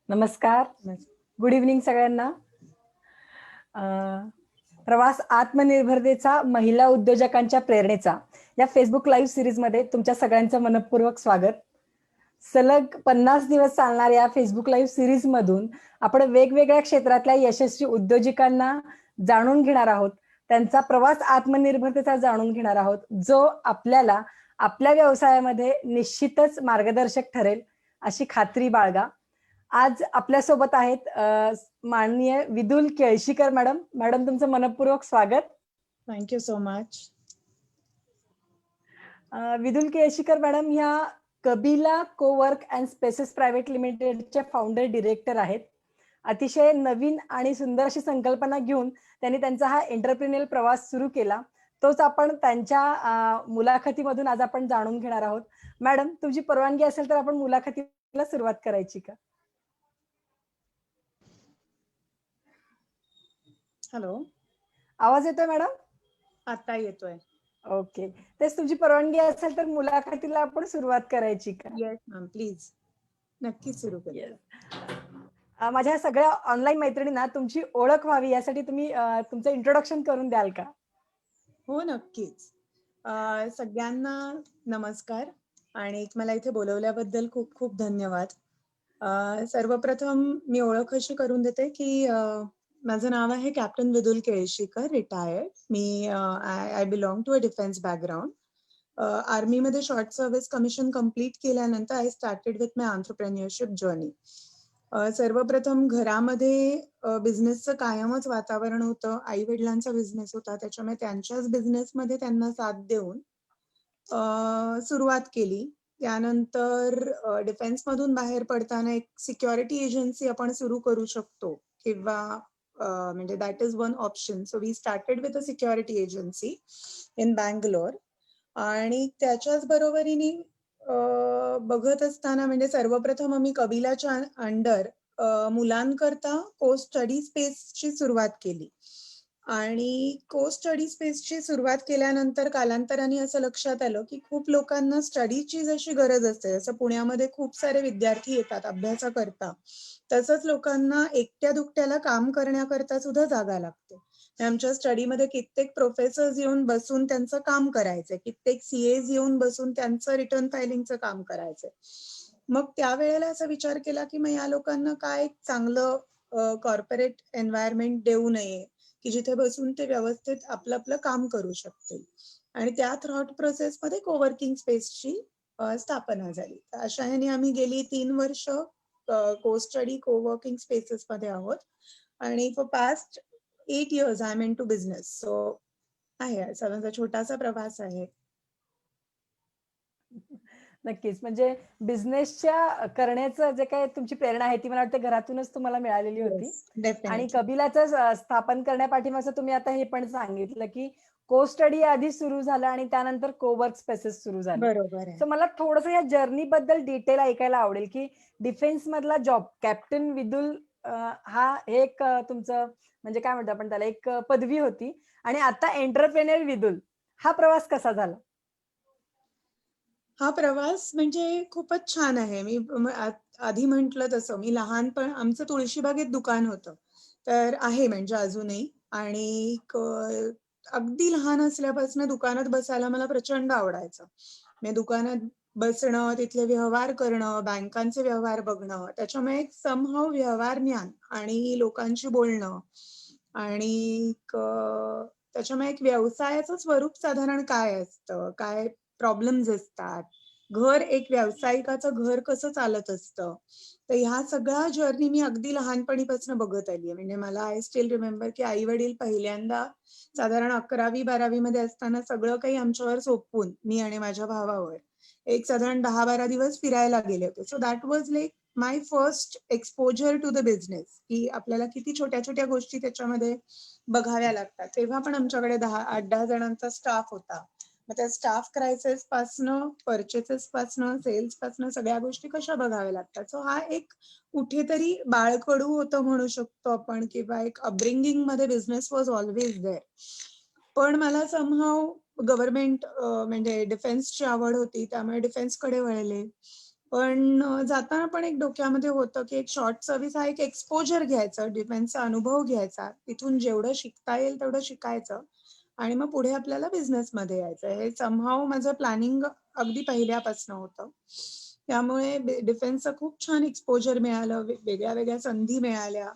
नमस्कार. Good evening सगळ्यांना. प्रवास आत्मनिर्भरतेचा महिला उद्योजकांच्या प्रेरणेचा या फेसबुक लाईव्ह सिरीजमध्ये तुमच्या सगळ्यांचं मनपूर्वक स्वागत. सलग 50 दिवस चालणाऱ्या फेसबुक लाईव्ह सिरीज मधून आपण वेगवेगळ्या क्षेत्रातल्या यशस्वी उद्योजकांना जाणून घेणार आहोत. त्यांचा प्रवास आत्मनिर्भरतेचा जाणून घेणार आहोत, जो आपल्याला आपल्या व्यवसायामध्ये निश्चितच मार्गदर्शक ठरेल अशी खात्री बाळगा. आज आपल्यासोबत आहेत माननीय विदुल केळशीकर मॅडम. मॅडम, तुमचं मनपूर्वक स्वागत. Thank you so much. Vidul Kelshikar madam ह्या Kabila cowork and spaces private लिमिटेडच्या फाउंडर डिरेक्टर आहेत. अतिशय नवीन आणि सुंदर अशी संकल्पना घेऊन त्यांनी त्यांचा हा एंटरप्रिन्युअल प्रवास सुरू केला. तोच आपण त्यांच्या मुलाखतीमधून आज आपण जाणून घेणार आहोत. मॅडम, तुमची परवानगी असेल तर आपण मुलाखतीला सुरुवात करायची का? हॅलो, आवाज येतोय मॅडम? आता येतोय. ओके, तेच तुमची परवानगी असेल तर मुलाखतीला आपण सुरुवात करायची का? Yes ma'am, please. नक्कीच सुरू करूया. माझ्या सगळ्या ऑनलाईन मैत्रिणींना तुमची ओळख व्हावी यासाठी तुम्ही तुमचं इंट्रोडक्शन करून द्याल का? हो, नक्कीच. सगळ्यांना नमस्कार आणि मला इथे बोलवल्याबद्दल खूप खूप धन्यवाद. सर्वप्रथम मी ओळख अशी करून देते की माझं नाव आहे कॅप्टन विदुल केळशीकर, रिटायर्ड. मी I belong to a defence background. आर्मीमध्ये शॉर्ट सर्व्हिस कमिशन कम्प्लीट केल्यानंतर I started with my entrepreneurship journey. सर्वप्रथम घरामध्ये बिझनेसचं कायमच वातावरण होतं. आई वडिलांचा बिझनेस होता, त्याच्यामुळे त्यांच्याच बिझनेसमध्ये त्यांना साथ देऊन सुरुवात केली. त्यानंतर डिफेन्समधून बाहेर पडताना एक सिक्युरिटी एजन्सी आपण सुरू करू शकतो किंवा म्हणजे that is one option. So we started with a security agency in Bangalore. आणि त्याच्याच बरोबरीने बघत असताना म्हणजे सर्वप्रथम आम्ही कबिलाच्या अंडर मुलांकरता को स्टडी स्पेसची सुरुवात केली. आणि को स्टडी स्पेसची सुरुवात केल्यानंतर कालांतराने असं लक्षात आलं की खूप लोकांना स्टडीची जशी गरज असते, जसं पुण्यामध्ये खूप सारे विद्यार्थी येतात अभ्यासाकरता, तसंच लोकांना एकट्या दुकट्याला काम करण्याकरता सुद्धा जागा लागते. आमच्या स्टडीमध्ये कित्येक प्रोफेसर्स येऊन बसून त्यांचं काम करायचे, कित्येक सीएज येऊन बसून त्यांचं रिटर्न फायलिंगचं काम करायचंय. मग त्यावेळेला असा विचार केला की मग या लोकांना काय चांगलं कॉर्पोरेट एन्व्हायरमेंट देऊ नये की जिथे बसून ते व्यवस्थित आपलं आपलं काम करू शकतील. आणि त्या थॉट प्रोसेसमध्ये कोवर्किंग स्पेसची स्थापना झाली. अशा ह्याने आम्ही गेली 3 वर्ष को स्टडी कोवर्किंग स्पेसेस मध्ये आहोत. आणि for past 8 years I am into business. So आहे सगळ्यांचा छोटासा प्रवास आहे. नक्कीच. म्हणजे बिझनेसच्या करण्याचं जे काही तुमची प्रेरणा आहे ती मला वाटतं घरातूनच तुम्हाला मिळालेली होती. आणि कबिलाचं स्थापन करण्यापाठीमागचं तुम्ही आता हे पण सांगितलं की को स्टडी आधी सुरू झालं आणि त्यानंतर कोवर्क स्पेसेस सुरू झाले. बरोबर आहे. सो मला थोडंसं या जर्नी बद्दल डिटेल ऐकायला आवडेल की डिफेन्स मधला जॉब कॅप्टन विदुल हा एक तुमचं म्हणजे काय म्हणतो आपण त्याला एक पदवी होती आणि आता एंटरप्रेन्योर विदुल हा प्रवास कसा झाला? हा प्रवास म्हणजे खूपच छान आहे. मी आधी म्हटलं तसं मी लहानपण आमचं तुळशीबागेत दुकान होतं, तर आहे म्हणजे अजूनही. आणि अगदी लहान असल्यापासून दुकानात बसायला मला प्रचंड आवडायचं. मी दुकानात बसणं, तिथले व्यवहार करणं, बँकांचे व्यवहार बघणं, त्याच्यामुळे एक समहाव व्यवहार ज्ञान आणि लोकांशी बोलणं आणि त्याच्यामुळे एक व्यवसायाचं स्वरूप साधारण काय असतं, काय प्रॉब्लेम्स असतात, घर एक व्यावसायिकाचं घर कसं चालत असतं, तर ह्या सगळ्या जर्नी मी अगदी लहानपणीपासून बघत आली. म्हणजे मला आय स्टील रिमेंबर की आई वडील पहिल्यांदा साधारण 11वी-12वी मध्ये असताना सगळं काही आमच्यावर सोपवून मी आणि माझ्या भावावर एक साधारण 10-12 दिवस फिरायला गेले होते. So that was like my first exposure to the business, की आपल्याला किती छोट्या छोट्या गोष्टी त्याच्यामध्ये बघाव्या लागतात. तेव्हा पण आमच्याकडे 8-10 जणांचा स्टाफ होता. मग त्या स्टाफ क्रायसिस पासनं, परचेसेस पासनं, सेल्स पासनं सगळ्या गोष्टी कशा बघाव्या लागतात. सो हा एक कुठेतरी बाळकडू होतं म्हणू शकतो आपण, किंवा एक अपब्रिंगिंग मध्ये बिझनेस वॉज ऑलवेज देअर. पण मला समहाव गव्हर्नमेंट म्हणजे डिफेन्सची आवड होती, त्यामुळे डिफेन्सकडे वळले. पण जाताना पण एक डोक्यामध्ये होतं, की एक शॉर्ट सर्व्हिस हा एक एक्सपोजर घ्यायचा, डिफेन्सचा अनुभव घ्यायचा. तिथून जेवढं शिकता येईल तेवढं शिकायचं आणि मग पुढे आपल्याला बिझनेसमध्ये यायचं. हे समहाऊ माझं प्लॅनिंग अगदी पहिल्यापासून होतं. त्यामुळे डिफेन्सचं खूप छान एक्सपोजर मिळालं, वेगळ्या-वेगळ्या संधी मिळाल्या,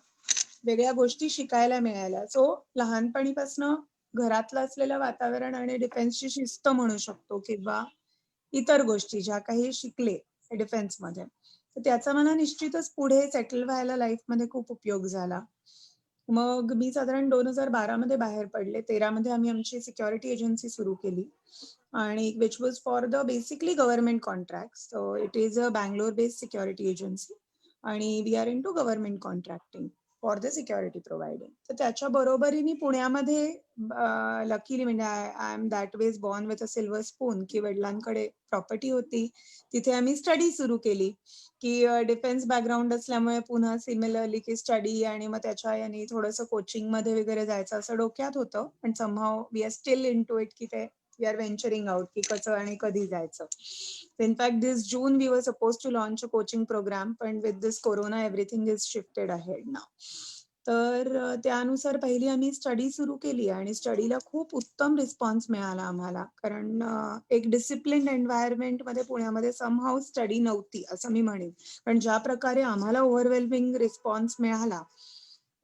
वेगळ्या गोष्टी शिकायला मिळाल्या. सो लहानपणीपासनं घरातलं असलेलं वातावरण आणि डिफेन्सची शिस्त म्हणू शकतो किंवा इतर गोष्टी ज्या काही शिकले डिफेन्समध्ये, तर त्याचा मला निश्चितच पुढे सेटल व्हायला लाईफमध्ये खूप उपयोग झाला. मग मी साधारण 2012 मध्ये बाहेर पडले. 13 मध्ये आम्ही आमची सिक्युरिटी एजन्सी सुरू केली आणि which was for the basically government contracts. So it is a Bangalore based security agency आणि we are into government contracting for the security providing. तर त्याच्या बरोबरीने पुण्यामध्ये लकीली म्हणजे I am that was born with a silver spoon की वडिलांकडे property होती. तिथे आम्ही स्टडी सुरू केली. की डिफेन्स बॅकग्राऊंड असल्यामुळे पुन्हा सिमिलरली की स्टडी आणि मग त्याच्या याने थोडंसं कोचिंगमध्ये वगैरे जायचं असं डोक्यात होतं. पण somehow we are still into it की ते वी आर व्हेंचरिंग आउट की कसं आणि कधी जायचं. In fact this June we were suppose to launch a coaching program पण with this corona everything is shifted ahead now. तर त्यानुसार पहिली आम्ही स्टडी सुरू केली आणि स्टडीला खूप उत्तम रिस्पॉन्स मिळाला आम्हाला. कारण एक डिसिप्लिन्ड एन्व्हायरमेंटमध्ये पुण्यामध्ये समहाऊ स्टडी नव्हती असं मी म्हणेन. पण ज्या प्रकारे आम्हाला ओव्हरवेल्मिंग रिस्पॉन्स मिळाला,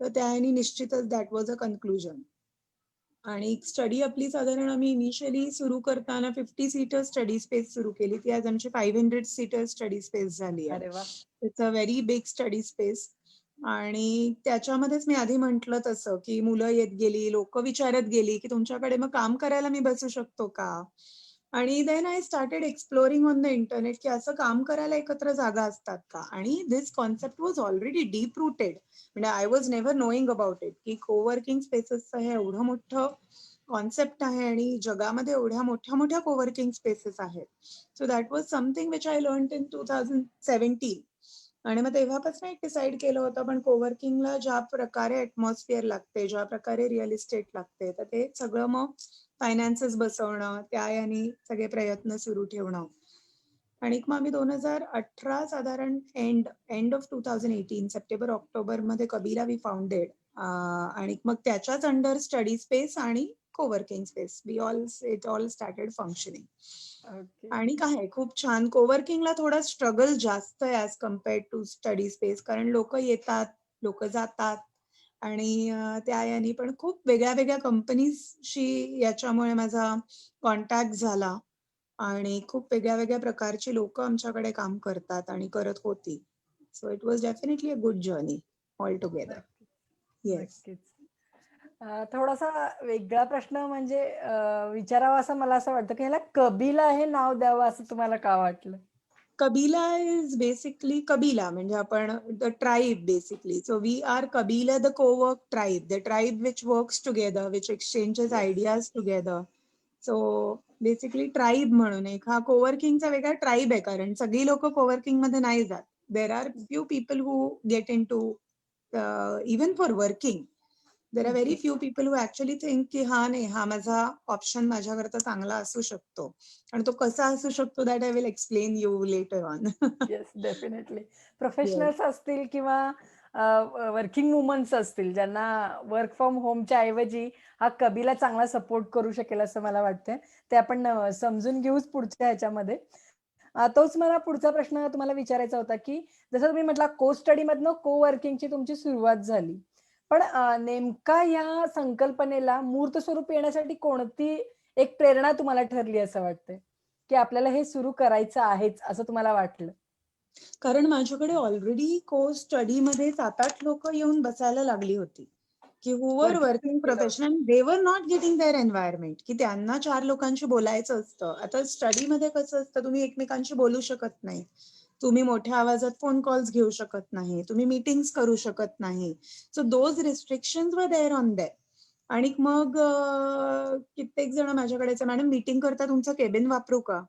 तर त्याने निश्चितच दॅट वॉज अ कन्क्लुजन. आणि स्टडी आपली साधारण आम्ही इनिशियली सुरू करताना 50 सीटर स्टडी स्पेस सुरू केली. ती आज आमची 500 सीटर स्टडी स्पेस झाली आहे. अरे वा. It's a very big study space. आणि त्याच्यामध्येच मी आधी म्हटलं तसं, की मुलं येत गेली, लोकं विचारत गेली, की तुमच्याकडे मग काम करायला मी बसू शकतो का? आणि then I started exploring on the internet, की असं काम करायला एकत्र जागा असतात का? आणि this concept was already deep rooted. म्हणजे I was never knowing about it, की कोवर्किंग स्पेसेसचं हे एवढं मोठं कॉन्सेप्ट आहे आणि जगामध्ये एवढ्या मोठ्या-मोठ्या कोवर्किंग स्पेसेस आहेत. So that was something which I learned in 2017. आणि मग तेव्हापासून एक डिसाईड केलं होतं, पण कोवर्किंगला ज्या प्रकारे ॲटमॉस्फिअर लागते, ज्या प्रकारे रिअल इस्टेट लागते, तर ते सगळं मग फायनान्सेस बसवणं, त्या याने सगळे प्रयत्न सुरू ठेवणं. आणि मग आम्ही 2018 साधारण एंड ऑफ 2018 सप्टेंबर-ऑक्टोबरमध्ये कबीला वी फाउंडेड. आणि मग त्याच्याच अंडर स्टडी स्पेस आणि coworking space. It all started functioning. Okay. आणि काय आहे खूप छान कोवर्किंगला थोडा स्ट्रगल जास्त आहे as compared to study space. कारण लोकं येतात, लोकं जातात आणि त्या याने पण खूप वेगळ्या-वेगळ्या कंपनीजशी याच्यामुळे माझा कॉन्टॅक्ट झाला. आणि खूप वेगळ्या-वेगळ्या प्रकारची लोकं आमच्याकडे काम करतात आणि करत होती. So it was definitely a good journey all together. नक्कीच. येस. नक्कीच. थोडासा वेगळा प्रश्न म्हणजे विचारावा असं मला असं वाटतं, की ह्याला कबीला हे नाव द्यावं असं तुम्हाला का वाटलं? कबीला इज बेसिकली कबीला म्हणजे आपण the tribe basically. So we are Kabila the cowork tribe. The tribe which works together, which exchanges yes. Ideas together. So basically tribe म्हणून एक हा कोवर्किंगचा वेगळा ट्राइब आहे कारण सगळी लोकं कोवर्किंगमध्ये नाही जात. There are few people who get into even for working. There are very few people who actually think की नाही हा माझा ऑप्शन माझ्याकरता चांगला असू शकतो. आणि तो कसा असू शकतो that I will explain you later on. Yes, definitely. Yes. Professionals असतील किंवा वर्किंग वुमन्स असतील, ज्यांना वर्क फ्रॉम होमच्या ऐवजी हा कबिला चांगला सपोर्ट करू शकेल असं मला वाटतंय. ते आपण समजून घेऊच पुढच्या ह्याच्यामध्ये. तोच मला पुढचा प्रश्न तुम्हाला विचारायचा होता, की जसं तुम्ही म्हटला को स्टडीमधनं को वर्किंगची तुमची सुरुवात झाली. पण नेमका या संकल्पनेला मूर्त स्वरूप येण्यासाठी कोणती एक प्रेरणा तुम्हाला ठरली असं वाटतंय, की आपल्याला हे सुरू करायचं आहेच असं तुम्हाला वाटलं? कारण माझ्याकडे ऑलरेडी को स्टडीमध्ये 7-8 लोकं येऊन बसायला लागली होती. की हू वर वर्किंग वर्किंग केलं होतं. Professional they were not getting there environment की त्यांना 4 लोकांशी बोलायचं असतं. आता स्टडीमध्ये कसं असतं तुम्ही एकमेकांशी बोलू शकत नाही. तुम्ही मोठ्या आवाजात फोन कॉल्स घेऊ शकत नाही. तुम्ही मीटिंग्स करू शकत नाही. सो दोज रिस्ट्रिक्शन्स वर देअर ऑन देअर. आणि मग कित्येक जण माझ्याकडे मॅडम मीटिंग करता तुमचं केबिन वापरू का?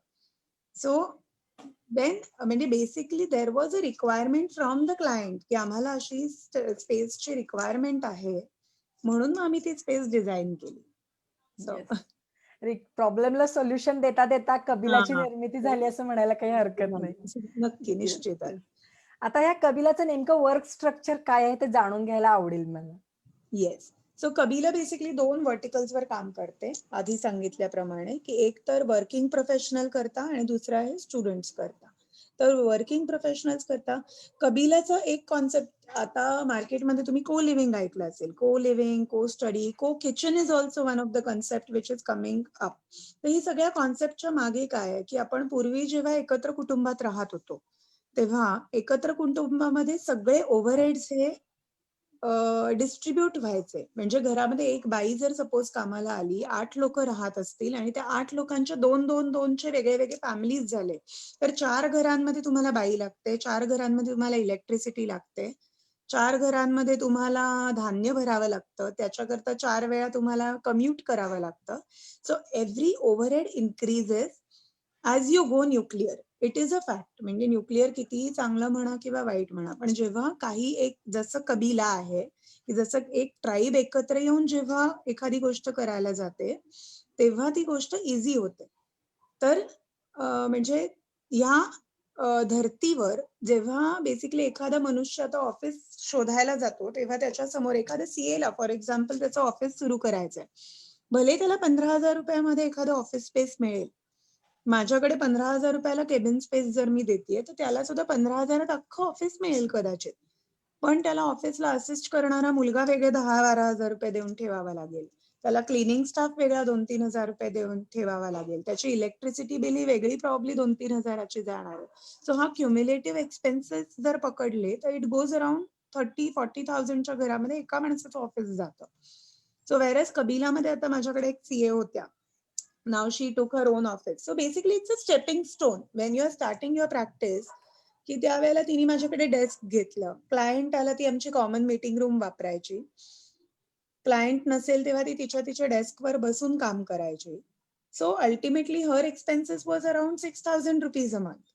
सो देन म्हणजे basically there was a requirement from the client की आम्हाला अशी स्पेसची रिक्वायरमेंट आहे. म्हणून मग आम्ही ती स्पेस डिझाइन केली. So yes. प्रॉब्लेमला सोल्युशन देता देता कबिलाची हा. निर्मिती झाली असं म्हणायला काही हरकत नाही. नक्की, निश्चित आहे. आता या कबिलाचं नेमकं वर्क स्ट्रक्चर काय आहे ते जाणून घ्यायला आवडेल मला. येस. सो कबिला बेसिकली 2 व्हर्टिकल्सवर काम करते. आधी सांगितल्याप्रमाणे, की एक तर वर्किंग प्रोफेशनल करता आणि दुसरं आहे स्टुडंट्स करता. तर वर्किंग प्रोफेशनल्स करता कबिलाचा एक कॉन्सेप्ट आता मार्केटमध्ये तुम्ही को लिव्हिंग ऐकलं असेल. को लिव्हिंग, को स्टडी, को kitchen is also one of the concept which is coming up. तर ही सगळ्या कॉन्सेप्टच्या मागे काय आहे, की आपण पूर्वी जेव्हा एकत्र कुटुंबात राहत होतो, तेव्हा एकत्र कुटुंबामध्ये सगळे ओव्हरहेड्स हे डिस्ट्रीब्यूट व्हायचे. म्हणजे घरामध्ये एक बाई जर सपोज कामाला आली, 8 लोकं राहत असतील आणि त्या 8 लोकांच्या 2 चे वेगळे फॅमिलीज झाले. तर 4 घरांमध्ये तुम्हाला बाई लागते, 4 घरांमध्ये तुम्हाला इलेक्ट्रिसिटी लागते, 4 घरांमध्ये तुम्हाला धान्य भरावं लागतं, त्याच्याकरता 4 वेळा तुम्हाला कम्यूट करावं लागतं. So every overhead increases as you go nuclear. It is a fact. म्हणजे न्यूक्लिअर कितीही चांगलं म्हणा किंवा वाईट म्हणा, पण जेव्हा काही एक जसं कबिला आहे, की जसं एक ट्राईब एकत्र येऊन जेव्हा एखादी गोष्ट करायला जाते, तेव्हा ती गोष्ट इझी होते. तर म्हणजे ह्या धर्तीवर जेव्हा बेसिकली एखादा मनुष्य आता ऑफिस शोधायला जातो, तेव्हा त्याच्यासमोर एखाद्या सीएला फॉर एक्झाम्पल त्याचं ऑफिस सुरू करायचंय. भले त्याला ₹15,000 मध्ये एखादं ऑफिस स्पेस मिळेल. माझ्याकडे ₹15,000 केबिन स्पेस जर मी देतेय, तर त्याला सुद्धा 15,000त अख्खं ऑफिस मिळेल कदाचित. पण त्याला ऑफिसला असिस्ट करणारा मुलगा वेगळे ₹10,000-12,000 देऊन ठेवावा लागेल. त्याला क्लिनिंग स्टाफ वेगळा ₹2,000-3,000 देऊन ठेवावा लागेल. त्याची इलेक्ट्रिसिटी बिल ही वेगळी प्रॉब्ली 2,000-3,000ची जाणार आहे. सो हा क्युम्युलेटिव्ह एक्सपेन्सेस जर पकडले, तर इट गोज अराउंड 30,000-40,000च्या घरामध्ये एका माणसाचं ऑफिस जातं. सो व्हेअरएज कबिलामध्ये आता माझ्याकडे एक सीए होत्या. Now she took her own office. So basically it's a stepping stone. When you are starting your practice, की त्यावेळेला तिने माझ्याकडे डेस्क घेतलं. क्लायंट आला ती आमची कॉमन मीटिंग रूम वापरायची. क्लायंट नसेल तेव्हा ती तिच्या डेस्कवर बसून काम करायची. So ultimately her expenses was around ₹6,000 a month.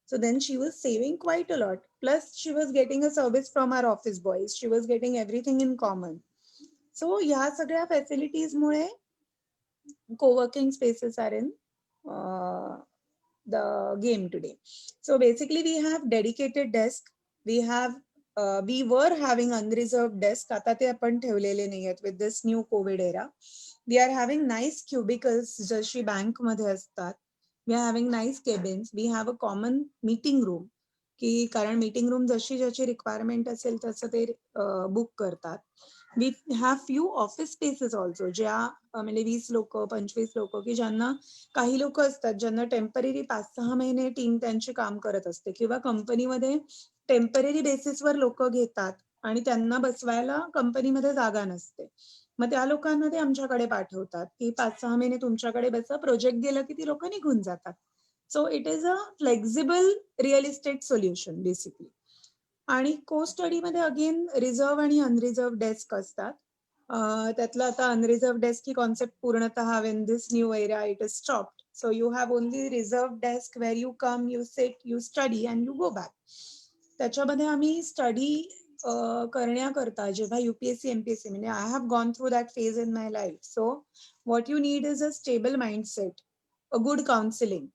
So then she was saving quite a lot. Plus she was getting a service from our office boys. She was getting everything in common. So ह्या सगळ्या फॅसिलिटीजमुळे co-working spaces are in the game today. So basically we have dedicated desk. We were having unreserved desk. आता ते आपण ठेवलेले नाहीयेत with this new COVID era. We are having nice cubicles जशी bank मध्ये असतात. We are having nice cabins. We have a common meeting room. की कारण मीटिंग रूम जशी ज्याची रिक्वायरमेंट असेल तसं ते बुक करतात. We have few office spaces also ज्या म्हणजे 20 लोक 25 लोक की ज्यांना काही लोक असतात ज्यांना टेम्पररी 5-6 महिने टीम त्यांची काम करत असते किंवा कंपनीमध्ये टेम्पररी बेसिसवर लोक घेतात आणि त्यांना बसवायला कंपनीमध्ये जागा नसते. मग त्या लोकांना ते आमच्याकडे पाठवतात की 5-6 महिने तुमच्याकडे बसा, प्रोजेक्ट गेलं की ती लोक निघून जातात. So it is a flexible real estate solution basically. आणि को स्टडीमध्ये अगेन रिझर्व्ह आणि अनरिझर्व्ह डेस्क असतात. त्यातलं आता अनरिझर्व्ह डेस्क ही कॉन्सेप्ट पूर्णतः when this new era it is stopped. So you have only reserve desk where you come, you sit, you study and you go back. त्याच्यामध्ये आम्ही स्टडी करण्याकरता जेव्हा युपीएससी एमपीएससी म्हणजे I have gone through that phase in my life. So what you need is a stable mindset, a good counselling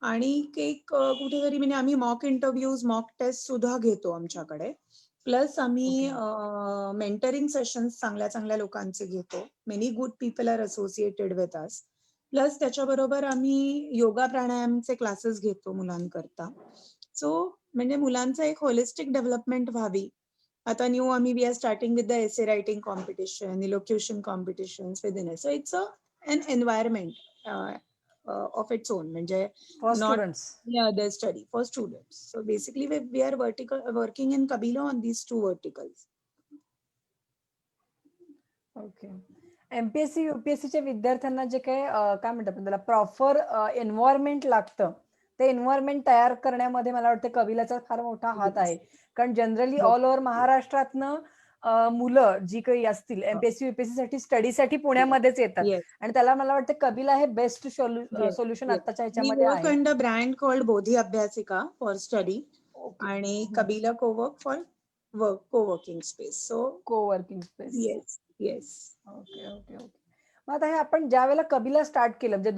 आणि एक कुठेतरी म्हणजे आम्ही मॉक इंटरव्ह्यूज मॉक टेस्ट सुद्धा घेतो आमच्याकडे. प्लस आम्ही मेंटरिंग सेशन्स चांगल्या चांगल्या लोकांचे घेतो. Many good people are associated with us. Plus त्याच्याबरोबर आम्ही योगा प्राणायामचे क्लासेस घेतो मुलांकरता. सो म्हणजे मुलांचं एक होलिस्टिक डेव्हलपमेंट व्हावी. आता न्यू आम्ही we are starting with the essay writing competition, elocution competitions within it. So it's an environment of its own, म्हणजे for not students. other study for students. So basically we are working in Kabila on these two verticals. Okay. MPSC युपीएससीच्या विद्यार्थ्यांना जे काही काय म्हणतात आपण त्याला proper environment लागतं, ते एन्व्हायरमेंट तयार करण्यामध्ये मला वाटतं कबिलाचा फार मोठा हात आहे. कारण जनरली ऑल ओव्हर महाराष्ट्रातनं मुलं जी काही असतील एमपीएससी युपीएससी साठी स्टडीसाठी पुण्यामध्येच येतात Yes, आणि त्याला मला वाटतं कबिला हे बेस्ट yes, सोल्युशन yes. आताच्या We ह्याच्यामध्ये work आहे. under brand called Bodhi Abhyasika for study okay. आणि Kabila co-work for co-working space. So को working space. yes, yes. Okay okay okay. मग आता हे आपण ज्या वेळेला कबीला स्टार्ट केलं म्हणजे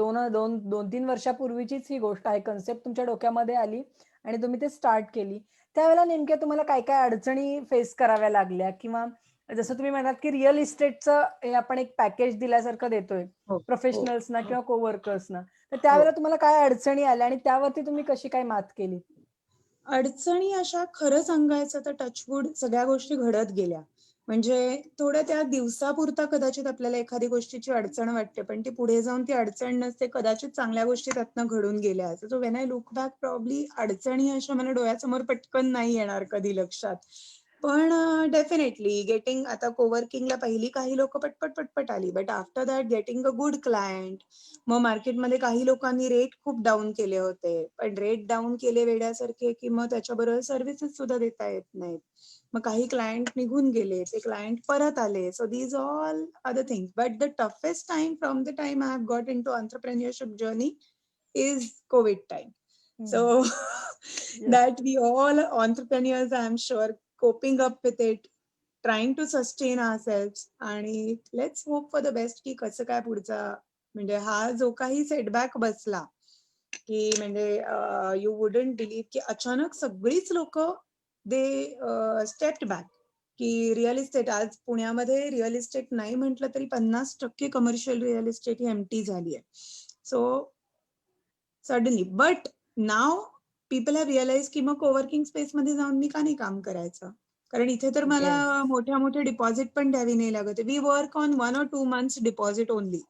2-3 वर्षापूर्वीचीच ही गोष्ट आहे. कन्सेप्ट तुमच्या डोक्यामध्ये आली आणि तुम्ही ते स्टार्ट केली. त्यावेळेला नेमक्या तुम्हाला काय-काय अडचणी फेस कराव्या लागल्या? किंवा जसं तुम्ही म्हणालात, की रिअल इस्टेटचं हे आपण एक पॅकेज दिल्यासारखं देतोय हो, हो, प्रोफेशनल्सना हो, किंवा कोवर्कर्सना. तर हो. त्यावेळेला तुम्हाला काय अडचणी आल्या आणि त्यावरती तुम्ही कशी काय मात केली? अडचणी अशा खरं सांगायचं तर टचवूड सगळ्या गोष्टी घडत गेल्या. म्हणजे थोड्या त्या दिवसापुरता कदाचित आपल्याला एखादी गोष्टीची अडचण वाटते, पण ती पुढे जाऊन ती अडचण नसते. कदाचित चांगल्या गोष्टी त्यातनं घडून गेल्या. So when I look back probably अडचणी अशा मला डोळ्यासमोर पटकन नाही येणार कधी लक्षात. पण डेफिनेटली गेटिंग आता कोवर्किंगला पहिली काही लोकं पटपट आली. But after that getting a good client. मग मार्केटमध्ये काही लोकांनी रेट खूप डाउन केले होते. पण रेट डाउन केले वेड्यासारखे, की मग त्याच्याबरोबर सर्व्हिसेस सुद्धा देता येत नाहीत. मग काही क्लायंट निघून गेले. ते क्लायंट परत आले. So these all are the things. But the toughest time from the time I have got into entrepreneurship journey is COVID time. हं. So yes. that we all entrepreneurs, I'm sure, coping up with it, trying to sustain ourselves आणि let's hope for the best की कसं काय पुढचा म्हणजे हा जो काही सेटबॅक बसला की म्हणजे यू वुडंट बिलीव्ह की अचानक सगळीच लोक दे स्टेप्ड बॅक की रिअल इस्टेट आज पुण्यामध्ये रिअल इस्टेट नाही म्हटलं तरी 50% कमर्शियल रिअल इस्टेट ही एम्प्टी झाली आहे. So suddenly but now people have realise की मग कोवर्किंग स्पेस मध्ये जाऊन मी का नाही काम करायचं, कारण इथे तर मला येस. मोठ्या डिपॉझिट पण द्यावी नाही लागत. We work on 1 or 2 months deposit only.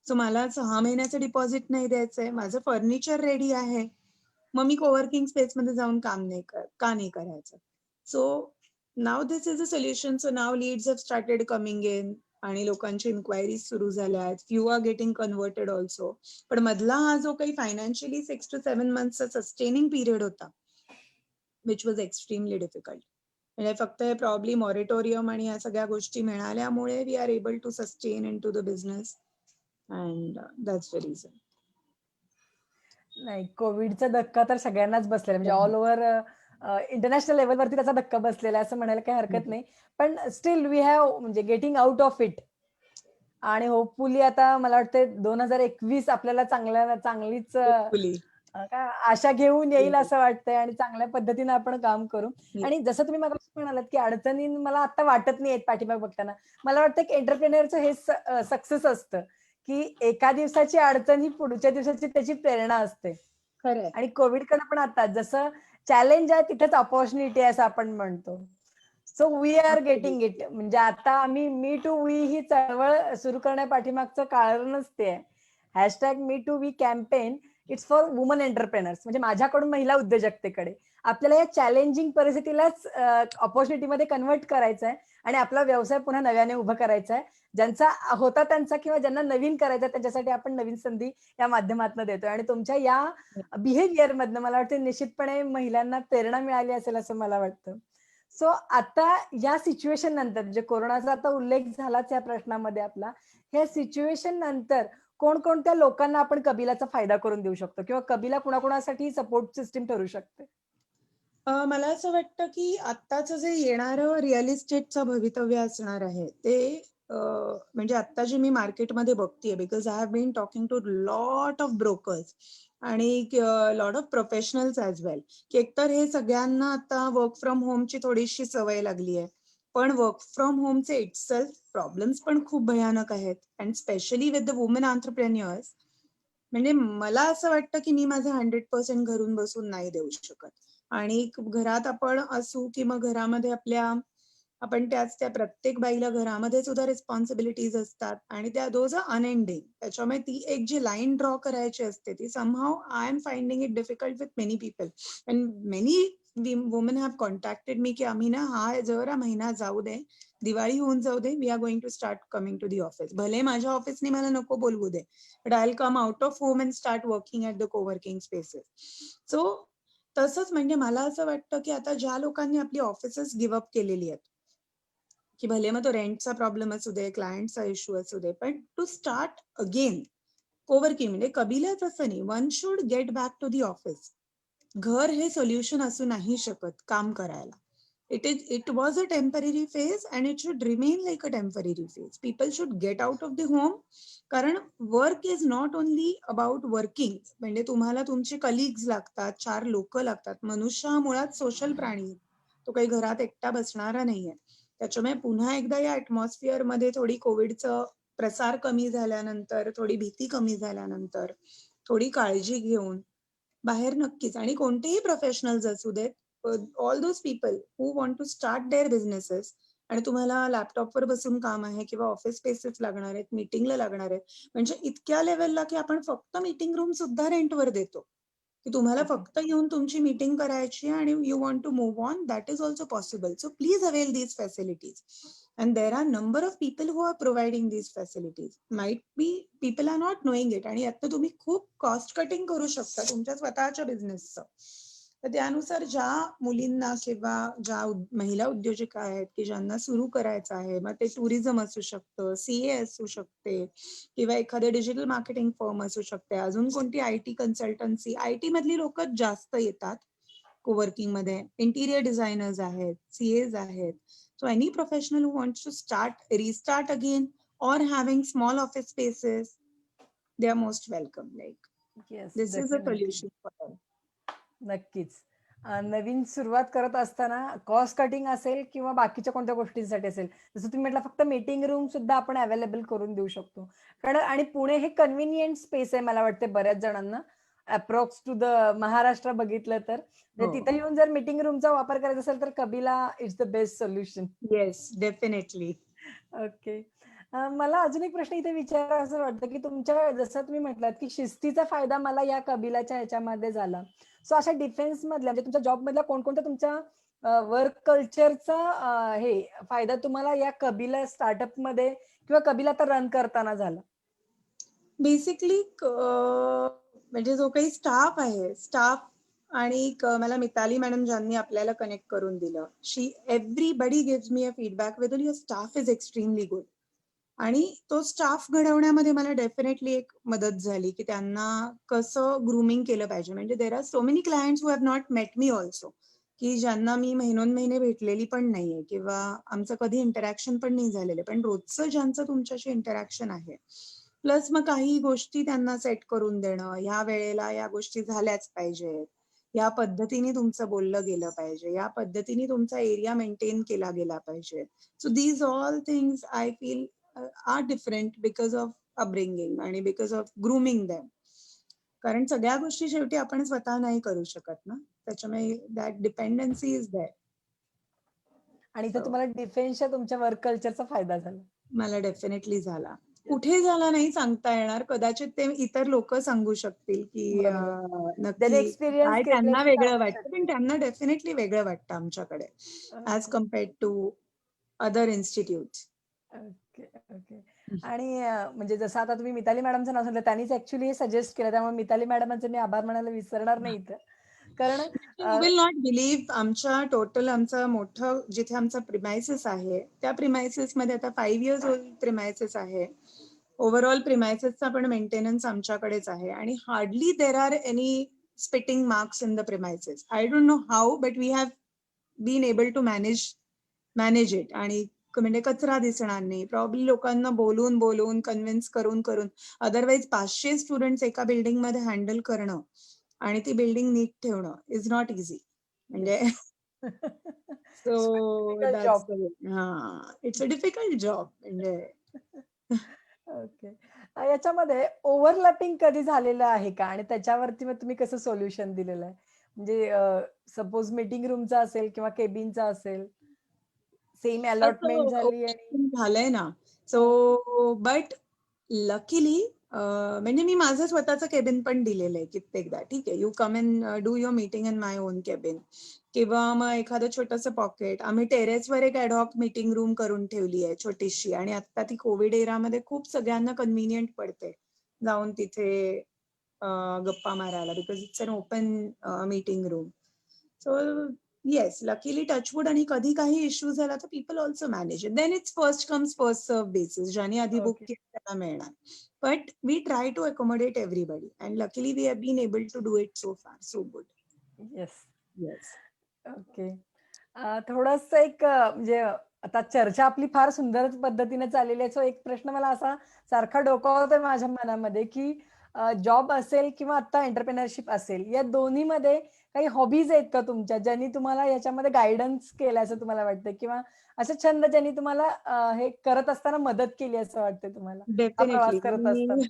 सो मला 6 महिन्याचं डिपॉझिट नाही द्यायचंय. माझं फर्निचर रेडी आहे. मग मी कोवर्किंग स्पेस मध्ये जाऊन काम नाही का नाही करायचं. So now this is a solution. So now leads have started coming in आणि लोकांची इन्क्वायरीज सुरू झाल्या आहेत. Few are getting converted also. पण मधला हा जो काही फायनान्शियली 6 to 7 monthsचा सस्टेनिंग पिरियड होता, विच वॉज एक्स्ट्रीमली डिफिकल्ट. म्हणजे फक्त हे प्रॉब्ली मॉरिटोरियम आणि या सगळ्या गोष्टी मिळाल्यामुळे we are able to sustain into the business and that's the reason. नाही, कोविडचा धक्का तर सगळ्यांनाच बसलेला आहे. म्हणजे ऑल ओव्हर इंटरनॅशनल लेव्हलवरती त्याचा धक्का बसलेला आहे असं म्हणायला काही हरकत नाही. पण स्टिल वी हॅव म्हणजे गेटिंग आउट ऑफ इट आणि होपफुली आता मला वाटतंय 2021 आपल्याला चांगलीच होपफुली. काय आशा घेऊन येईल असं वाटतंय आणि चांगल्या पद्धतीने आपण काम करू. आणि जसं तुम्ही मगाशी म्हणालात, की अडचणी मला आता वाटत नाहीयेत पाठीमागे बघताना. मला वाटतं की एंटरप्रेन्योरचं हे सक्सेस असतं, की एका दिवसाची अडचण ही पुढच्या दिवसाची त्याची प्रेरणा असते. खरंय. आणि कोविडकडे पण आता जसं चॅलेंज आहे तिथेच अपॉर्च्युनिटी आहे असं आपण म्हणतो. So we are getting it. म्हणजे आता आम्ही मी टू वी ही चळवळ सुरू करण्यापाठीमागचं कारणच ते आहे. Hashtag me too we campaign it's for women entrepreneurs म्हणजे माझ्याकडून महिला उद्योजकतेकडे. आपल्याला या चॅलेंजिंग परिस्थितीलाच अपॉर्च्युनिटीमध्ये कन्व्हर्ट करायचं आहे आणि आपला व्यवसाय पुन्हा नव्याने उभा करायचा आहे. ज्यांचा होता त्यांचा किंवा ज्यांना नवीन करायचा त्यांच्यासाठी आपण नवीन संधी या माध्यमातून देतोय आणि तुमच्या या बिहेवियर मधनं मला वाटतं निश्चितपणे महिलांना प्रेरणा मिळाली असेल असं मला वाटतं. सो आता या सिच्युएशन नंतर म्हणजे कोरोनाचा आता उल्लेख झालाच या प्रश्नामध्ये आपला. ह्या सिच्युएशन नंतर कोणकोणत्या लोकांना आपण कबिलाचा फायदा करून देऊ शकतो किंवा कबिला कुणाकुणासाठी सपोर्ट सिस्टम ठरू शकते? मला असं वाटतं की आत्ताचं जे येणारं रिअल इस्टेटचं भवितव्य असणार आहे ते म्हणजे आत्ता जे मी मार्केटमध्ये बघतेय because I have been talking to lot of brokers आणि lot of professionals as well, की एकतर हे सगळ्यांना आता वर्क फ्रॉम होमची थोडीशी सवय लागली आहे. पण वर्क फ्रॉम होमचे इटसेल्फ प्रॉब्लेम्स पण खूप भयानक आहेत and specially with the women entrepreneurs. म्हणजे मला असं वाटतं की मी माझं 100% घरून बसून नाही देऊ शकत. आणि घरात आपण असू की मग घरामध्ये आपण त्या प्रत्येक बाईला घरामध्ये सुद्धा रिस्पॉन्सिबिलिटीज असतात आणि त्या दोज आर अनएंडिंग. त्याच्यामुळे ती एक जी लाईन ड्रॉ करायची असते ती somehow I am finding it difficult with many people and many women have contacted me की आम्ही ना हा जरा महिना जाऊ दे, दिवाळी होऊन जाऊ दे, we are going to start coming to the office. भले माझ्या ऑफिसने मला नको बोलवू दे, but I will come out of home and start working at the coworking spaces. So तसंच म्हणजे मला असं वाटतं की आता ज्या लोकांनी आपली ऑफिसेस गिव्ह अप केलेली आहेत, की भले मग तो रेंटचा प्रॉब्लेम असू दे, क्लायंटचा इश्यू असू दे, पण टू स्टार्ट अगेन कोवर्किंग म्हणजे कबिलाच असं नाही, one should get back to the office. घर हे सोल्युशन असू नाही शकत काम करायला. It was a temporary phase and it should remain like a temporary phase. People should get out of the home. कारण work is not only about working. म्हणजे तुम्हाला तुमचे कलिग्स लागतात, 4 लोक लागतात. मनुष्य हा मुळात सोशल प्राणी आहे. तो काही घरात एकटा बसणारा नाहीये. त्याच्यामुळे पुन्हा एकदा या ऍटमॉस्फिअर मध्ये थोडी कोविडचं प्रसार कमी झाल्यानंतर, थोडी भीती कमी झाल्यानंतर, थोडी काळजी घेऊन बाहेर नक्कीच. आणि कोणतेही प्रोफेशनल्स असू देत, all those people who want to start their businesses, आणि तुम्हाला लॅपटॉपवर बसून काम आहे किंवा ऑफिस स्पेसेस लागणार आहेत, मीटिंगला लागणार आहेत, म्हणजे इतक्या लेवलला की आपण फक्त मीटिंग रूम सुद्धा रेंटवर देतो, की तुम्हाला ओके. फक्त येऊन तुमची मीटिंग करायची आणि you want to move on. That is also possible. So please avail these facilities. And there are number of people who are providing these facilities. Might be people are not knowing it. आणि आता तुम्ही खूप cost cutting करू शकता तुमच्या स्वतःच्या बिझनेसचं. तर त्यानुसार ज्या मुलींना किंवा ज्या महिला उद्योजका आहेत की ज्यांना सुरू करायचं आहे, मग ते टुरिझम असू शकतं, सीए असू शकते, किंवा एखादे डिजिटल मार्केटिंग फर्म असू शकते, अजून कोणती आयटी कन्सल्टन्सी. आयटी मधली लोक जास्त येतात कोवर्किंग मध्ये. इंटिरियर डिझायनर्स आहेत, सीएज आहेत. So any professional who wants to restart again, or having small office spaces, they are most welcome. Like, yes, this is a definitely. solution for them. नक्कीच. नवीन सुरुवात करत असताना कॉस्ट कटिंग असेल किंवा बाकीच्या कोणत्या गोष्टींसाठी असेल. जसं तुम्ही म्हटलं फक्त मीटिंग रूम सुद्धा आपण अवेलेबल करून देऊ शकतो. कारण आणि पुणे हे कन्व्हिनियंट स्पेस आहे मला वाटते बऱ्याच जणांना. अप्रॉक्स टू द महाराष्ट्र बघितलं तर. म्हणजे हो. तिथे येऊन जर मीटिंग रूमचा वापर करायचा असेल तर Kabila is the best solution. Yes, definitely. Okay. मला अजून एक प्रश्न इथे विचारावसं वाटतं, की तुमच्या जसं तुम्ही म्हटलात, की शिस्तीचा फायदा मला या कबिलाच्या ह्याच्यामध्ये झाला. सो अशा डिफेन्स मधल्या म्हणजे तुमच्या जॉब मधल्या कोणकोणत्या तुमच्या वर्क कल्चरचा हे फायदा तुम्हाला या कबिला स्टार्टअपमध्ये किंवा कबिला तर रन करताना झाला? बेसिकली म्हणजे जो काही स्टाफ आहे, स्टाफ आणि मला मिताली मॅडम ज्यांनी आपल्याला कनेक्ट करून दिलं, everybody gives me a feedback whether your staff is extremely good. आणि तो स्टाफ घडवण्यामध्ये मला डेफिनेटली एक मदत झाली, की त्यांना कसं ग्रूमिंग केलं पाहिजे. म्हणजे there are so many clients who have not met me also, की ज्यांना मी महिनोन-महिने भेटलेली पण नाहीये किंवा आमचं कधी इंटरॅक्शन पण नाही झालेलं. पण रोजचं ज्यांचं तुमच्याशी इंटरॅक्शन आहे, प्लस मग काही गोष्टी त्यांना सेट करून देणं, ह्या वेळेला या गोष्टी झाल्याच पाहिजेत, या पद्धतीने तुमचं बोललं गेलं पाहिजे, या पद्धतीने तुमचा एरिया मेंटेन केला गेला पाहिजे. So these all things I feel are different because of upbringing आणि because of grooming them. कारण सगळ्या गोष्टी शेवटी आपण स्वतः नाही करू शकत ना. त्याच्यामुळे दॅट डिपेंडन्सी इज देअर. आणि इथे सो तुम्हाला डिफेन्सच्या तुमच्या वर्क कल्चरचा फायदा झाला. मला डेफिनेटली झाला. कुठे झाला नाही सांगता येणार. कदाचित ते इतर लोक सांगू शकतील, की बरोबर. ज्यांनी नक्की एक्सपिरियन्स काय घेतलाय त्यांना ते वेगळं सांगू वाटतं. पण शकतील. त्यांना डेफिनेटली वेगळं वाटतं आमच्याकडे as okay. Compared to other institutes. Okay, okay. आणि म्हणजे जसं आता तुम्ही मिताली मॅडमचं नाव सांगितलं, त्यांनीच ॲक्चुअली हे सजेस्ट केलं. त्यामुळे मिताली मॅडमांचे मी आभार मानायला विसरणार नाही इथं. कारण यू विल नॉट बिलीव्ह, आमच्या टोटल आमचं मोठं जिथे आमचा प्रिमायसेस आहे, त्या प्रिमायसेस मध्ये आता 5 इयर्स ओल्ड प्रिमायसेस आहे. ओव्हरऑल प्रिमायसेसचा पण मेंटेनन्स आमच्याकडेच आहे आणि hardly there are any spitting marks in the premises. I don't know how, but we have been able to manage it. आणि म्हणजे कचरा दिसणार नाही. प्रॉब्ली लोकांना बोलून बोलून कन्व्हिन्स करून करून, अदरवाईज 500 स्टुडंट्स एका बिल्डिंग मध्ये हँडल करणं आणि ती बिल्डिंग नीट ठेवणं इज नॉट इझी. म्हणजे yes. So difficult that's job. It's a difficult job म्हणजे. ओके. याच्यामध्ये ओव्हरलॅपिंग कधी झालेलं आहे का? आणि त्याच्यावरती मग तुम्ही कसं सोल्युशन दिलेलं आहे? म्हणजे सपोज मीटिंग रूमचा असेल किंवा केबिनचा असेल, सेम अलॉटमेंट असं झाली आणि झालंय ना. हां. सो बट लकीली म्हणजे मी माझं स्वतःचं केबिन पण दिलेलं आहे कित्येकदा. ठीक आहे, you come and do your meeting in my on cabin, किंवा मग एखादं छोटंसं पॉकेट. आम्ही टेरेसवर एक ॲडहॉक मीटिंग रूम करून ठेवली आहे छोटीशी, आणि आता ती कोविड एरामध्ये खूप सगळ्यांना कन्व्हिनियंट पडते जाऊन तिथे गप्पा मारायला, because it's an open meeting room. So yes, luckily touch wood. आणि कधी काही इश्यू झाला तर people also manage it. Then it's first comes first serve basis. ज्याने आधी बुक ओके. केलं त्याला मिळणार. But we try to accommodate everybody and luckily we have been able to do it so far so good. Yes. Yes. Okay. थोडस एक म्हणजे आता चर्चा आपली फार सुंदर पद्धतीने चाललेली आहे. सो एक प्रश्न मला असा सारखा डोकावतोय माझ्या मनामध्ये, की जॉब असेल किंवा आता एंटरप्रेन्योरशिप असेल, या दोन्हीमध्ये काही हॉबीज आहेत का तुमच्या, ज्यांनी तुम्हाला याच्यामध्ये गाईडन्स केलं असं तुम्हाला वाटतं? किंवा असे छंद ज्यांनी तुम्हाला हे करत असताना मदत केली असं वाटतंय तुम्हाला? हा डेफिनेटली. प्रवास करत मी असताना?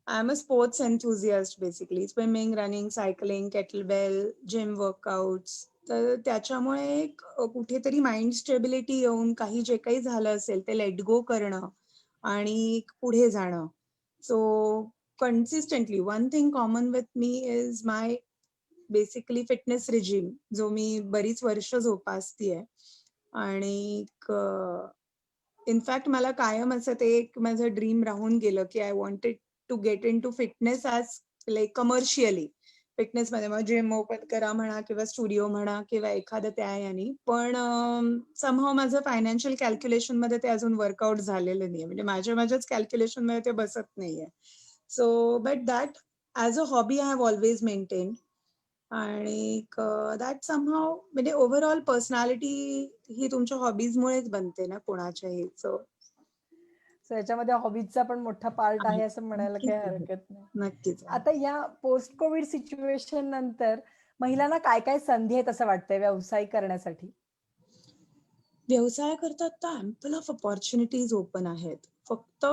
I am a sports enthusiast basically. Swimming, running, cycling, kettlebell, gym workouts. तर त्याच्यामुळे एक कुठेतरी माइंड स्टेबिलिटी येऊन काही जे काही झालं असेल ते लेट गो करणं आणि पुढे जाणं. So consistently one thing common with me is my basically fitness regime, जो मी बरीच वर्ष जोपासतीये. आणि इनफॅक्ट मला कायम असं ते एक माझं ड्रीम राहून गेलं, की I wanted to get into fitness as like commercially. फिटनेसमध्ये मग जिम ओपन करा म्हणा किंवा स्टुडिओ म्हणा किंवा एखादं त्या यानी. पण समहाऊ माझं फायनान्शियल कॅल्क्युलेशनमध्ये ते अजून वर्कआउट झालेलं नाहीये. म्हणजे माझ्याच कॅल्क्युलेशनमध्ये ते बसत नाहीये. So but that as a hobby I have always maintained. आणि दॅट समहाऊ म्हणजे ओव्हरऑल पर्सनॅलिटी ही तुमच्या हॉबीजमुळेच बनते ना कोणाच्याही. सो सो याच्यामध्ये हॉबीजचा पण मोठा पार्ट आहे असं म्हणायला नक्कीच काही आहे. हरकत नाही. नक्कीच आहे. आता या पोस्ट कोविड सिच्युएशन नंतर महिलांना काय-काय संधी आहेत असं वाटतंय व्यवसाय करण्यासाठी? व्यवसाय करतात तर अँपल ऑफ अपॉर्च्युनिटीज ओपन आहेत. फक्त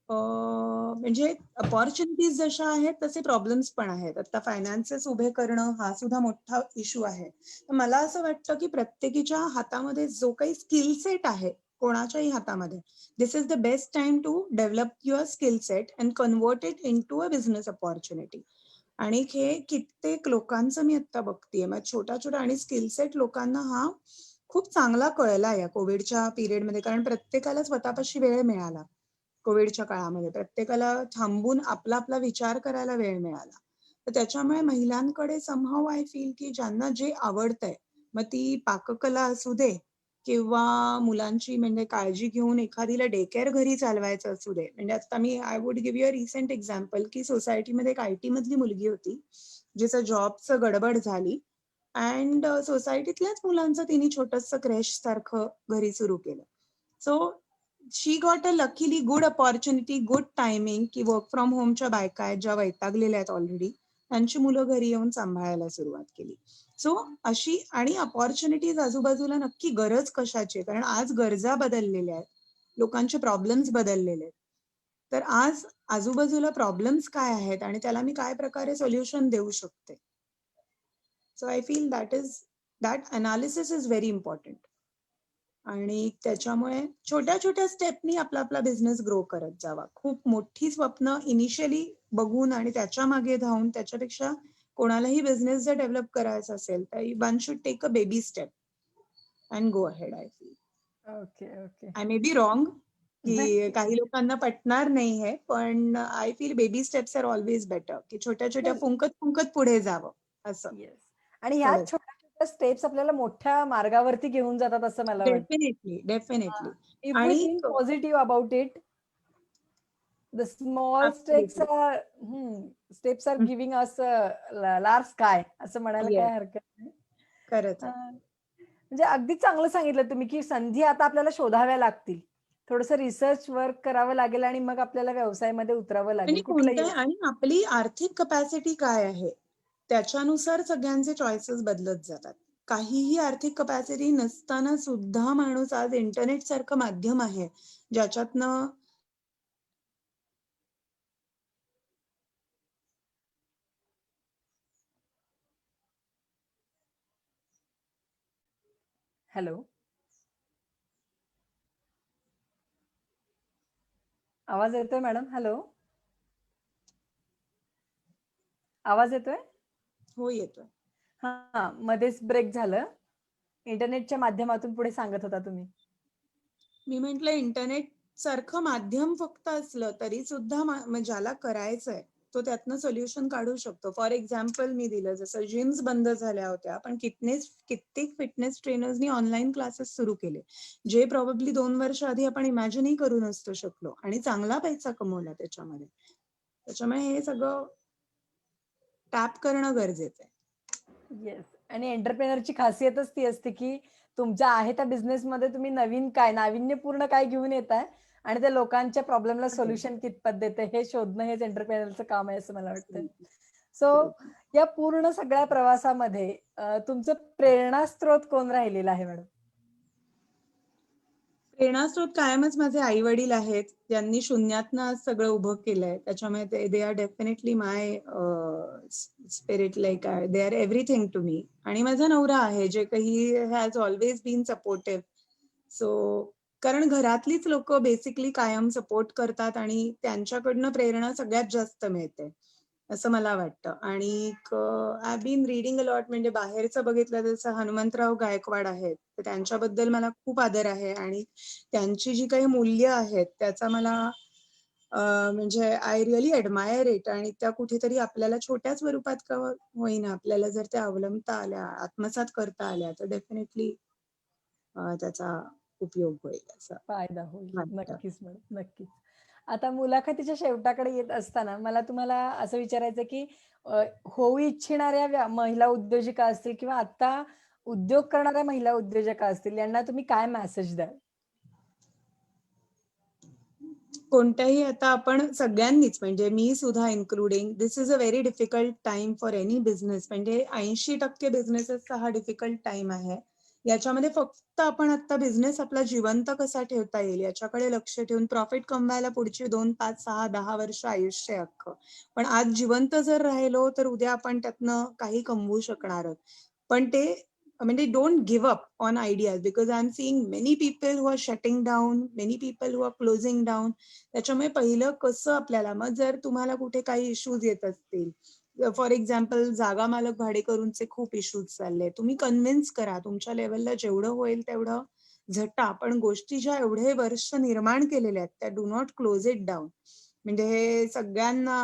म्हणजे अपॉर्च्युनिटीज जशा आहेत तसे प्रॉब्लेम्स पण आहेत. आता फायनान्सेस उभे करणं हा सुद्धा मोठा इश्यू आहे. तर मला असं वाटतं, की प्रत्येकीच्या हातामध्ये जो काही स्किल सेट आहे, कोणाच्याही हातामध्ये, this is the best time to develop your skill set and convert it into a business opportunity. आणि हे कित्येक लोकांचं मी आता बघतेय. मग छोटा-छोटा आणि स्किल सेट लोकांना हा खूप चांगला कळला या कोविडच्या पिरियडमध्ये. कारण प्रत्येकाला स्वतःपाशी वेळ मिळाला. कोविडच्या काळामध्ये प्रत्येकाला थांबून आपला विचार करायला वेळ मिळाला. तर त्याच्यामुळे महिलांकडे समहाऊ आय फील की ज्यांना जे आवडतंय, मग ती पाककला असू दे किंवा मुलांची म्हणजे काळजी घेऊन एखादीला डे केअर घरी चालवायचं असू दे. म्हणजे आता मी I would give you a recent example, की सोसायटीमध्ये एक आयटी मधली मुलगी होती, जिचं जॉबचं गडबड झाली अँड सोसायटीतल्याच मुलांचं तिने छोटंसं क्रॅश सारखं घरी सुरू केलं. So she got a luckily good opportunity, good timing, की वर्क फ्रॉम होमच्या बायका आहेत ज्या वैतागलेल्या आहेत ऑलरेडी, त्यांची मुलं घरी येऊन सांभाळायला सुरुवात केली. सो अशी आणि अपॉर्च्युनिटीज आजूबाजूला नक्की गरज कशाची आहे? कारण आज गरजा बदललेल्या आहेत. लोकांचे प्रॉब्लेम्स बदललेले आहेत. तर आज आजूबाजूला प्रॉब्लेम्स काय आहेत आणि त्याला मी काय प्रकारे सोल्युशन देऊ शकते? So I feel that analysis is very important. आणि त्याच्यामुळे छोट्या-छोट्या स्टेपनी आपला बिझनेस ग्रो करत जावा. खूप मोठी स्वप्न इनिशियली बघून आणि त्याच्या मागे धावून त्याच्यापेक्षा कोणालाही बिझनेस जर डेव्हलप करायचा असेल, तर one should take a baby step and go ahead I feel. Okay, okay. I may be wrong, की नक्की. काही लोकांना पटणार नाही हे, पण I feel baby steps are always better, की छोट्या-छोट्या नाही. फुंकत-फुंकत पुढे जावं असं. येस. आणि ह्याच थोडं छोट्या-छोट्या स्टेप्स आपल्याला मोठ्या मार्गावरती घेऊन जातात असं मला वाटतं. Definitely, definitely. इफ वी आणि think positive about it, the small absolutely. Steps are giving us large sky असं म्हणायला येस, काही हरकत नाही. खरंच अ, आहे. म्हणजे अगदी चांगलं सांगितलं तुम्ही, की संधी आता आपल्याला शोधाव्या लागतील. थोडंसं रिसर्च वर्क करावं लागेल आणि मग आपल्याला व्यवसायामध्ये उतरावं म्हणजे लागेल कुठलंही कोणत्याही असो. आणि आपली आर्थिक कपॅसिटी काय आहे, त्याच्यानुसार सगळ्यांचे चॉईसेस बदलत जातात. काहीही आर्थिक कपॅसिटी नसताना सुद्धा माणूस आज इंटरनेट सारखं माध्यम आहे, ज्याच्यातनं हॅलो. आवाज येतोय मॅडम? हॅलो. आवाज येतोय? हो येतोय. हां, मध्येच ब्रेक झालं. इंटरनेटच्या माध्यमातून पुढे सांगत होता तुम्ही. मी म्हटलं इंटरनेट सारखं माध्यम फक्त असलं तरी सुद्धा ज्याला करायचंय तो त्यातनं सोल्युशन काढू शकतो. फॉर एक्झाम्पल मी दिलं जसं जिम्स बंद झाल्या होत्या, पण कित्येक फिटनेस ट्रेनर्सनी ऑनलाईन क्लासेस सुरू केले. जे प्रॉबेबली 2 वर्ष आधी आपण इमॅजिनही करू नसतो शकलो आणि चांगला पैसा कमवला त्याच्यामध्ये. त्याच्यामुळे हे सगळं टॅप करणं गरजेचं आहे. येस. आणि एंटरप्रेन्योरची खासियतच ती असते, की तुमच्या आहे त्या बिझनेसमध्ये तुम्ही नवीन काय, नाविन्यपूर्ण काय घेऊन येताय आणि त्या लोकांच्या प्रॉब्लेमला सोल्युशन कितपत देते हे शोधणं हेच एंटरप्रेनरचं काम आहे असं मला वाटतं. सो या पूर्ण सगळ्या प्रवासामध्ये तुमचं प्रेरणास्त्रोत कोण राहिलेला आहे मॅडम? प्रेरणास्त्रोत कायमच माझे आई वडील आहेत, ज्यांनी शून्यातनं आज सगळं उभं केलंय. त्याच्यामुळे they are definitely my spirit, like they are everything to me. आणि माझा नवरा आहे, जे काही has always been supportive. So कारण घरातलीच लोक बेसिकली कायम सपोर्ट करतात आणि त्यांच्याकडनं प्रेरणा सगळ्यात जास्त मिळते असं मला वाटतं. आणि I been reading a lot, म्हणजे बाहेरचं बघितलं जसं हनुमंतराव गायकवाड आहेत, तर त्यांच्याबद्दल मला खूप आदर आहे आणि त्यांची जी काही मूल्य आहेत त्याचा मला म्हणजे आय रिअली ऍडमायर इट. आणि त्या कुठेतरी आपल्याला छोट्या स्वरूपात का होईना, आपल्याला जर त्या अवलंबता आल्या, आत्मसात करता आल्या, तर डेफिनेटली त्याचा उपयोग होईल असं फायदा होईल. वाटतं. नक्कीच मॅडम, नक्कीच. आता मुलाखतीच्या शेवटाकडे येत असताना मला तुम्हाला असं विचारायचं की होऊ इच्छिणाऱ्या महिला उद्योजिका असतील किंवा आता उद्योग करणाऱ्या महिला उद्योजका असतील, यांना तुम्ही काय मेसेज द्याल? कोणत्याही, आता आपण सगळ्यांनीच, म्हणजे मी सुद्धा including, this is a very difficult time for any business. म्हणजे 80% बिझनेसेसचा हा डिफिकल्ट टाइम आहे. याच्यामध्ये फक्त आपण आता बिझनेस आपला जिवंत कसा ठेवता येईल याच्याकडे लक्ष ठेवून प्रॉफिट कमवायला पुढची 2, 5, 6, 10 वर्ष आयुष्य आहे अख्खं. पण आज जिवंत जर राहिलो तर उद्या आपण त्यातनं काही कमवू शकणार आहोत. पण ते म्हणजे don't give up on ideas, because I am seeing many people who are shutting down, many people who are closing down. त्याच्यामुळे पहिलं कसं आपल्याला, मग जर तुम्हाला कुठे काही इश्यूज येत असतील, फॉर एक्झाम्पल जागा मालक भाडेकरूंचे खूप इश्यूज चालले, तुम्ही कन्व्हिन्स करा, तुमच्या लेवलला जेवढं होईल तेवढं झटा. पण गोष्टी ज्या एवढे वर्ष निर्माण केलेल्या आहेत त्या do not close it down. म्हणजे हे सगळ्यांना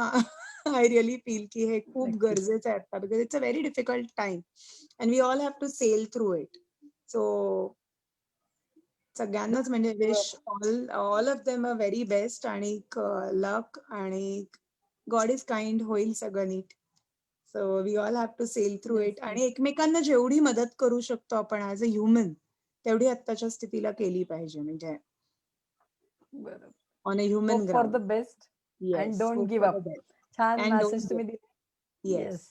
आय रिअली फील की हे खूप नक्कीच. गरजेचं आहे आता, because it's a very difficult time and we all have to sail through it. So सगळ्यांनाच म्हणजे wish all of them a very best आणि लक, आणि गॉड इज काइंड, होईल सगळं नीट. So we all have to sail through yes, it. Yes. आणि एकमेकांना जेवढी मदत करू शकतो आपण ऍज अ ह्युमन, तेवढी आत्ताच्या स्थितीला केली पाहिजे, म्हणजे बरोबर. On a human hope for the ground. Best and yes, don't hope give for up. The best छान अँड डोंट मेसेज तुम्ही गिव्ह. दिले. येस. येस.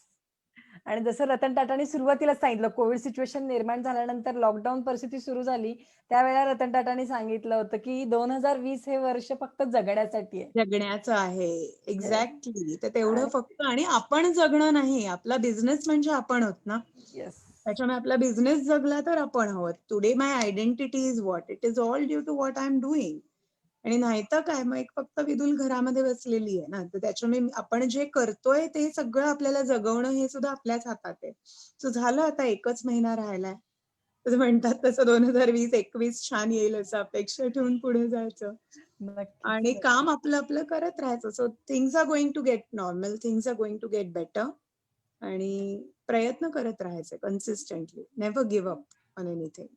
आणि जसं रतन टाटांनी सुरुवातीलाच सांगितलं, कोविड सिच्युएशन निर्माण झाल्यानंतर लॉकडाऊन परिस्थिती सुरू झाली, त्यावेळेला रतन टाटांनी सांगितलं होतं, की 2020 हे वर्ष फक्त जगण्यासाठी आहे. जगण्याचं आहे. येस. एक्झॅक्टली. तर तेवढं आणि फक्त, आणि आपण जगणं नाही, आपला बिझनेस म्हणजे आपण आहोत ना. येस. त्याच्यामुळे आपला बिझनेस जगला तर आपण आहोत. Today my identity is what, it is all due to what I am doing. आणि नाहीतर काय, मग एक फक्त विदुल घरामध्ये बसलेली आहे ना. तर त्याच्यामुळे आपण जे करतोय ते सगळं आपल्याला जगवणं हे सुद्धा आपल्याच हातात आहे. सो झालं, आता 1च महिना राहिलाय. तसं म्हणतात तसं 2020-21 छान येईल असं अपेक्षा ठेवून पुढे जायचं. नक्कीच, आणि नक्कीच. काम आपलं आपलं करत राहायचं. So things are going to get normal, things are going to get better. आणि प्रयत्न करत राहायचे consistently, never give up on anything.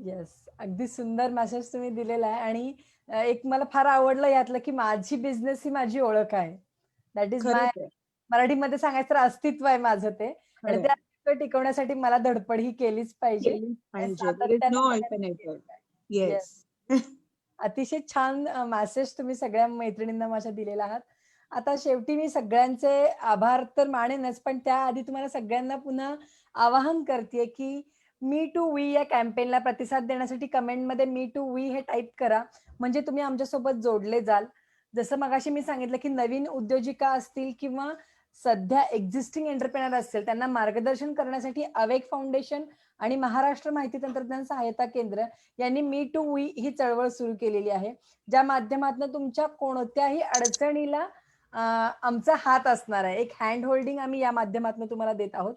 Yes. अगदी सुंदर मेसेज तुम्ही दिलेला आहे आणि एक मला फार आवडलं यातलं, की माझी बिझनेस ही माझी ओळख आहे. दॅट इज माय, खरंच आहे. मराठीमध्ये सांगायचं तर अस्तित्व आहे माझं ते आणि ते खरंय. अस्तित्व टिकवण्यासाठी मला धडपड ही केलीच पाहिजे केलीच आणि पाहिजे. देयर इज सातत्याने नो मेहनत केली अल्टरनेटिव्ह. पाहिजे. येस. येस. अतिशय छान मेसेज तुम्ही सगळ्या मैत्रिणींना माझ्या दिलेला आहात. आता शेवटी मी सगळ्यांचे आभार तर मानेनच, पण त्याआधी तुम्हाला सगळ्यांना पुन्हा आवाहन करतेय, की मी टू वी या कॅम्पेनला प्रतिसाद देण्यासाठी कमेंटमध्ये मी टू वी हे टाइप करा. म्हणजे तुम्ही आमच्यासोबत जोडले जाल. जसं मगाशी मी सांगितलं, की नवीन उद्योजिका असतील किंवा सध्या एक्झिस्टिंग एंटरप्रेनर असतील, त्यांना मार्गदर्शन करण्यासाठी अवेक फाउंडेशन आणि महाराष्ट्र माहिती तंत्रज्ञान सहायता केंद्र यांनी मी टू वी ही चळवळ सुरू केलेली आहे. ज्या माध्यमातून तुमच्या कोणत्याही अडचणीला आमचा हात असणार आहे. एक हँड होल्डिंग आम्ही या माध्यमातून तुम्हाला देत आहोत.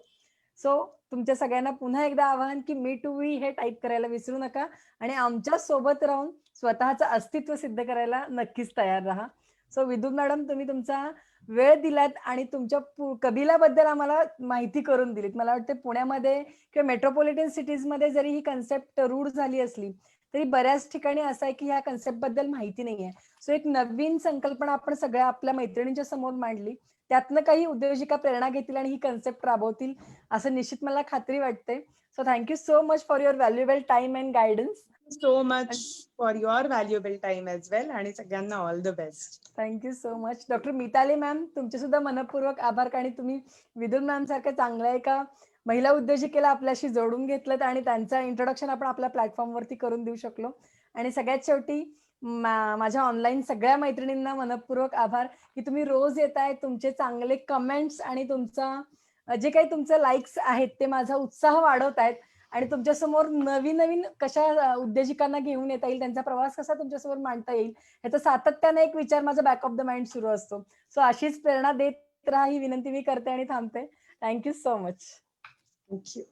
सो तुमच्या सगळ्यांना पुन्हा एकदा आवाहन, की मी टू वी हे टाइप करायला विसरू नका आणि आमच्या सोबत राहून स्वतःचं अस्तित्व सिद्ध करायला नक्कीच तयार राहा. सो विदुल मॅडम, तुम्ही तुमचा वेळ दिलात आणि तुमच्या कबिलाबद्दल आम्हाला माहिती करून दिलीत. मला वाटतं पुण्यामध्ये किंवा मेट्रोपॉलिटन सिटीजमध्ये जरी ही कन्सेप्ट रूढ झाली असली, तरी बऱ्याच ठिकाणी असं आहे की ह्या कन्सेप्ट बद्दल माहिती नाहीये. सो एक नवीन संकल्पना आपण सगळ्या आपल्या मैत्रिणींच्या समोर मांडली. त्यातनं काही उद्योजिका प्रेरणा घेतील आणि ही कन्सेप्ट राबवतील असं निश्चित मला खात्री वाटते. So thank you so much for your valuable time and guidance. So much for your valuable time as well आणि सगळ्यांना all the best. Thank you so much. Doctor Mitali ma'am, तुमचे सुद्धा मनपूर्वक आभार. आणि तुम्ही विदुल मॅम सारख्या चांगल्या एका महिला उद्योजिकेला आपल्याशी जोडून घेतलं आणि त्यांचं इंट्रोडक्शन आपण आपल्या प्लॅटफॉर्मवरती करून देऊ शकलो. आणि सगळ्यात शेवटी माझ्या ऑनलाईन सगळ्या मैत्रिणींना मनपूर्वक आभार की तुम्ही रोज येताय, तुमचे चांगले कमेंट्स आणि तुमचा जे काही तुमचे लाईक्स आहेत ते माझा उत्साह वाढवतायत. आणि तुमच्यासमोर नवीन नवीन कशा उद्योजिकांना घेऊन येता येईल, त्यांचा प्रवास कसा तुमच्यासमोर मांडता येईल, ह्याचा सातत्याने एक विचार माझा बॅक ऑफ द माइंड सुरू असतो. सो अशीच प्रेरणा देत राहा ही विनंती मी करते आणि थांबते. Thank you so much. थँक्यू.